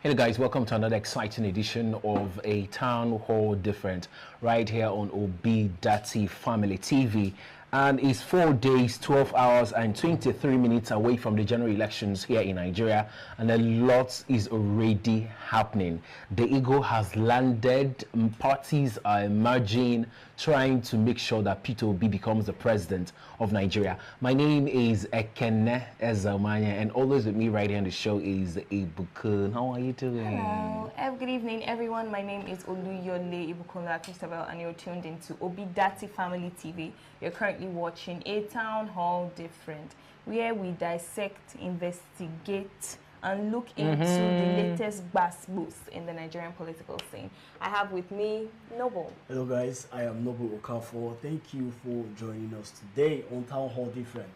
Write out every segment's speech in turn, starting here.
Hey guys, welcome to another exciting edition of a Town Hall Different right here on Obidati Family TV. And it's 4 days, 12 hours and 23 minutes away from the general elections here in Nigeria, and a lot is already happening. The eagle has landed, parties are emerging, trying to make sure that Peter Obi becomes the president of Nigeria. My name is Ekene Ezamanya, and always with me right here on the show is Ibukun. How are you doing? Hello. Good evening, everyone. My name is Oluyole Ibukunla Christabel, and you're tuned into Obidati Family TV. You're currently watching A Town Hall Different, where we dissect, investigate, and look into the latest boosts in the Nigerian political scene. I have with me Noble. Hello guys, I am Noble Okafor. Thank you for joining us today on Town Hall Different.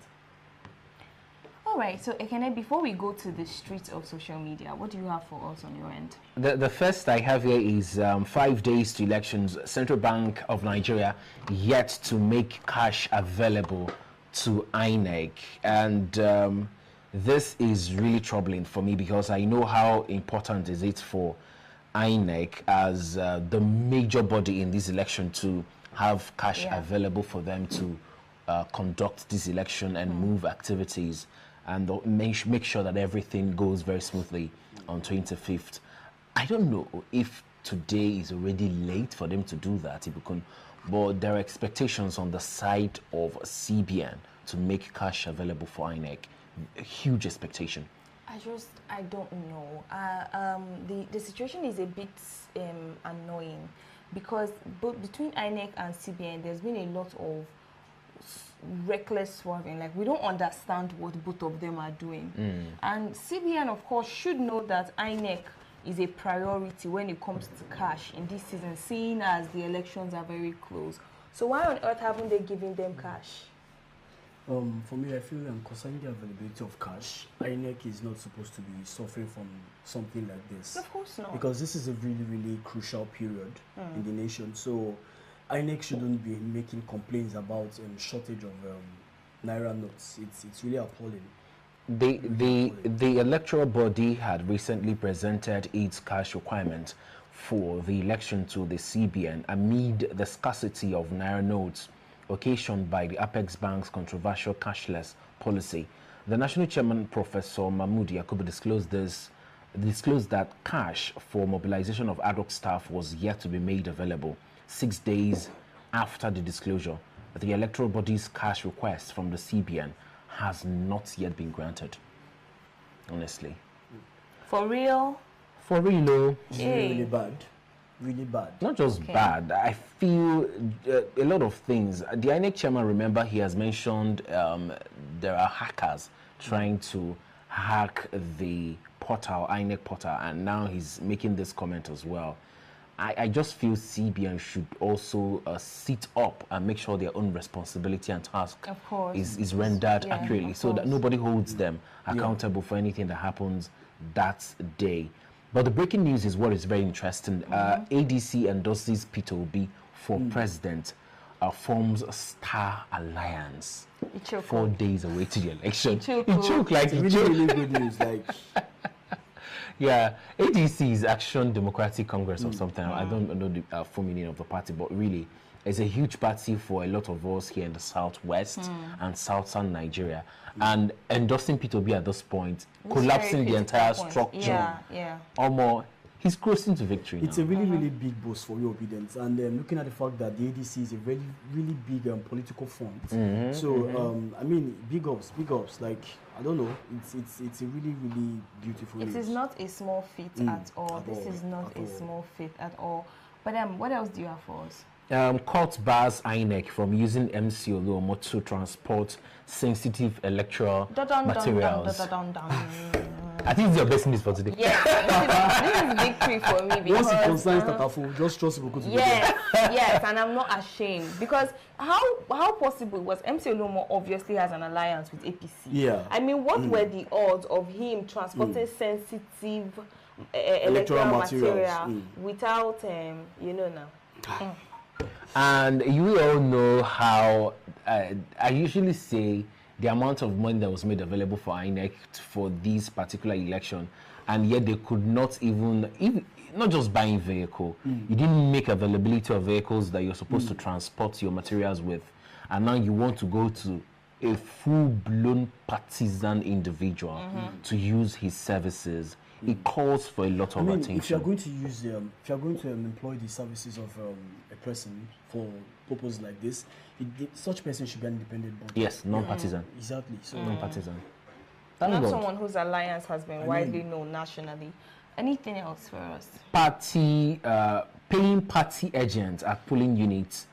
Alright, so Ekene, before we go to the streets of social media, what do you have for us on your end? The first I have here is 5 days to elections. Central Bank of Nigeria yet to make cash available to INEC. And this is really troubling for me because I know how important is it for INEC as the major body in this election to have cash available for them to conduct this election and move activities and make sure that everything goes very smoothly on 25th. I don't know if today is already late for them to do that, but there are expectations on the side of CBN to make cash available for INEC. A huge expectation. I don't know. The situation is a bit annoying because between INEC and CBN, there's been a lot of reckless swerving. Like, we don't understand what both of them are doing. And CBN, of course, should know that INEC is a priority when it comes to cash in this season, seeing as the elections are very close. So why on earth haven't they given them cash? For me, I feel concerning the availability of cash, INEC is not supposed to be suffering from something like this. Of course not. Because this is a really, really crucial period in the nation. So INEC shouldn't be making complaints about shortage of Naira notes. It's really appalling. The electoral body had recently presented its cash requirement for the election to the CBN amid the scarcity of Naira notes occasioned by the Apex Bank's controversial cashless policy. The national chairman, Professor Mahmood Yakubu, disclosed that cash for mobilization of ad hoc staff was yet to be made available 6 days after the disclosure. The electoral body's cash request from the CBN has not yet been granted. Honestly. For real? For real, though. It's really bad. Really bad. Not just bad. I feel a lot of things. The INEC chairman, remember, he has mentioned there are hackers trying to hack the portal, INEC portal, and now he's making this comment as well. I just feel CBN should also sit up and make sure their own responsibility and task is rendered accurately so that nobody holds them accountable for anything that happens that day. But the breaking news is what is very interesting. ADC endorses Peter Obi for president, forms a Star Alliance. 4 days away to the election. It choked like it's really good news. Like, yeah, ADC is Action Democratic Congress or something. I don't know the full meaning of the party, but really, it's a huge party for a lot of us here in the southwest and southern Nigeria. And endorsing Peter Obi at this point, collapsing the entire structure. Almost, he's closing to victory. It's a really, really big boost for your obedience. And looking at the fact that the ADC is a really, really big political front. I mean, big ups. Like, I don't know. It's a really, really beautiful. It is not a small feat at all. This is not a small feat at all. But what else do you have for us? Court bars INEC from using MC Oluomo to transport sensitive electoral materials. I think it's your best news for today. Yeah, this is victory for me because once it concerns Tatafu, just trust people to yes, and I'm not ashamed because how possible was MC Oluomo obviously has an alliance with APC. Yeah. I mean, what were the odds of him transporting sensitive electoral material without now? And you all know how I usually say the amount of money that was made available for INEC for this particular election and yet they could not even not just buying vehicle. You didn't make availability of vehicles that you're supposed to transport your materials with, and now you want to go to a full-blown partisan individual to use his services. It calls for a lot of attention. If you're going to use, if you're going to employ the services of a person for purpose like this, such person should be an independent body. Yes, non-partisan. Exactly. So non-partisan. Not someone whose alliance has been widely known nationally. Anything else for us? Paying party agents at polling units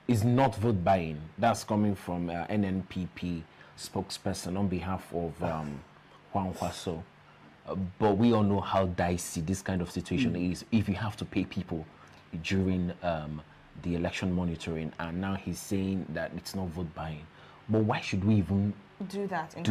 is not vote buying. That's coming from NNPP spokesperson on behalf of Juan Huaso. But we all know how dicey this kind of situation is if you have to pay people during the election monitoring, and now he's saying that it's not vote buying. But why should we even do that in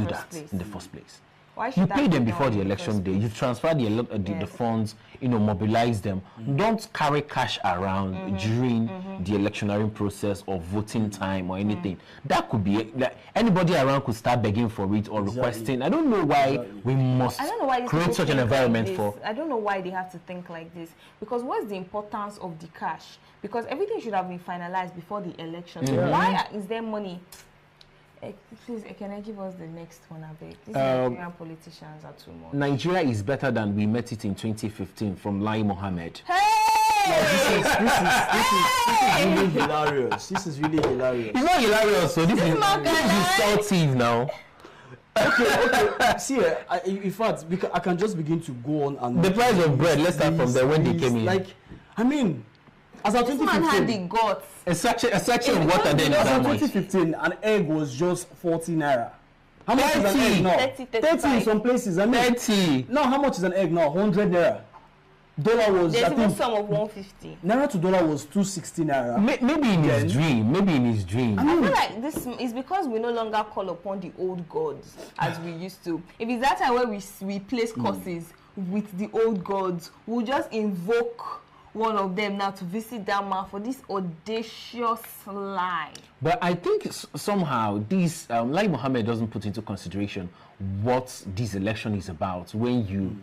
the first place? Why should you that pay them be before done the in the election first day. place? You transfer the funds, mobilize them. Don't carry cash around during the electioneering process or voting time or anything. That could be like anybody around could start begging for it or requesting. I don't know why we must create such an environment for. I don't know why they have to think like this, because what's the importance of the cash? Because everything should have been finalized before the election. So why is there money? Please, can I give us the next one, I beg? These Nigerian politicians are too much. Nigeria is better than we met it in 2015 from Lai Muhamed. Hey! This is really hilarious. This is really hilarious. It's not hilarious, so this is insultive now. Okay. See, in fact, because I can just begin to go on and the price of bread. Let's start from there when they came in. Like, I mean, as of 2015, man had the guts. A section of water then is as how of much? 2015, an egg was just 40 naira. How much is an 30. egg now? 30 in some places. I mean, 30. now how much is an egg now? 100 naira. Dollar was, There's I even think, some of 150. naira to dollar was 260 naira. Maybe in his dream. Maybe in his dream. I feel like this is because we no longer call upon the old gods as we used to. If it's that time where we place curses with the old gods, we'll just invoke one of them now to visit that man for this audacious lie. But I think somehow this Lai Muhammad doesn't put into consideration what this election is about when you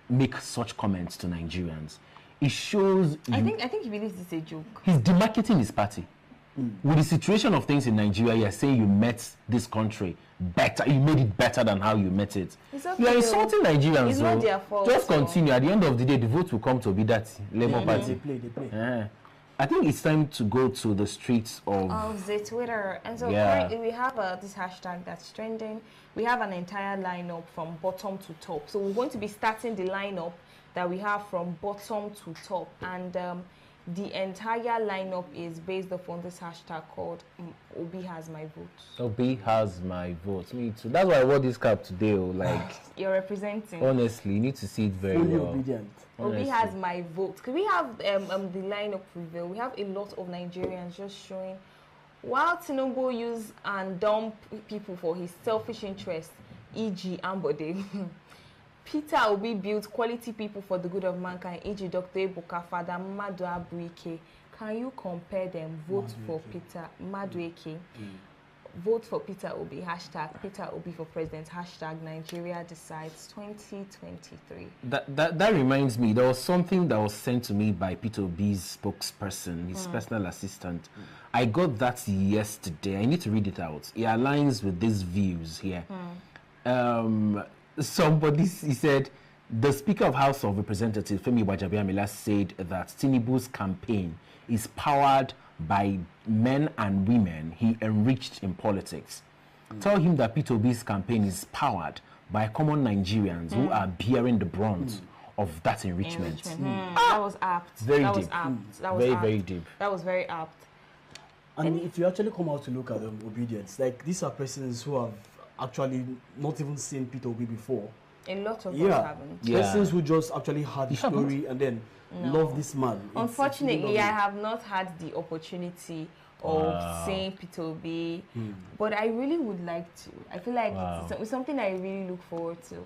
make such comments to Nigerians. It shows I think he believes it's a joke. he's demarketing his party. With the situation of things in Nigeria, you're saying you met this country better, you made it better than how you met it. Okay, You are insulting Nigerians. it's not their fault, just so. continue. At the end of the day, the vote will come to be that Labour Party. They play. I think it's time to go to the streets Of the Twitter. And so currently we have this hashtag that's trending. We have an entire lineup from bottom to top. So we're going to be starting the lineup that we have from bottom to top. And the entire lineup is based upon this hashtag called Obi has my vote. Obi has my vote. Me too. That's why I wore this cap today. Like, You're representing. honestly, you need to see it very Fully well. obedient. Obi has my vote. Because we have the lineup reveal. We have a lot of Nigerians just showing while Tinubu use and dump people for his selfish interests, e.g. Ambode. Peter Obi built quality people for the good of mankind, e.g. Dr. Ebuka, Father Madu Abuike. Can you compare them? Vote for Peter Madueke. Vote for Peter Obi. Hashtag Peter Obi for president. Hashtag Nigeria decides 2023. That reminds me, there was something that was sent to me by Peter Obi's spokesperson, his personal assistant. I got that yesterday. I need to read it out. It aligns with these views here. He said, the Speaker of House of Representatives, Femi Gbajabiamila, said that Tinubu's campaign is powered by men and women he enriched in politics. Tell him that Peter Obi's campaign is powered by common Nigerians who are bearing the brunt of that enrichment. That was apt. Very that deep. was apt. That was Very, apt. very deep. That was very apt. And if you actually come out to look at obedience, like these are persons who have actually not even seen Peter Obi before. A lot of us haven't. Yeah. Persons who just actually had the story and then love this man. Unfortunately, I have not had the opportunity of seeing Peter Obi, but I really would like to. I feel like it's something I really look forward to.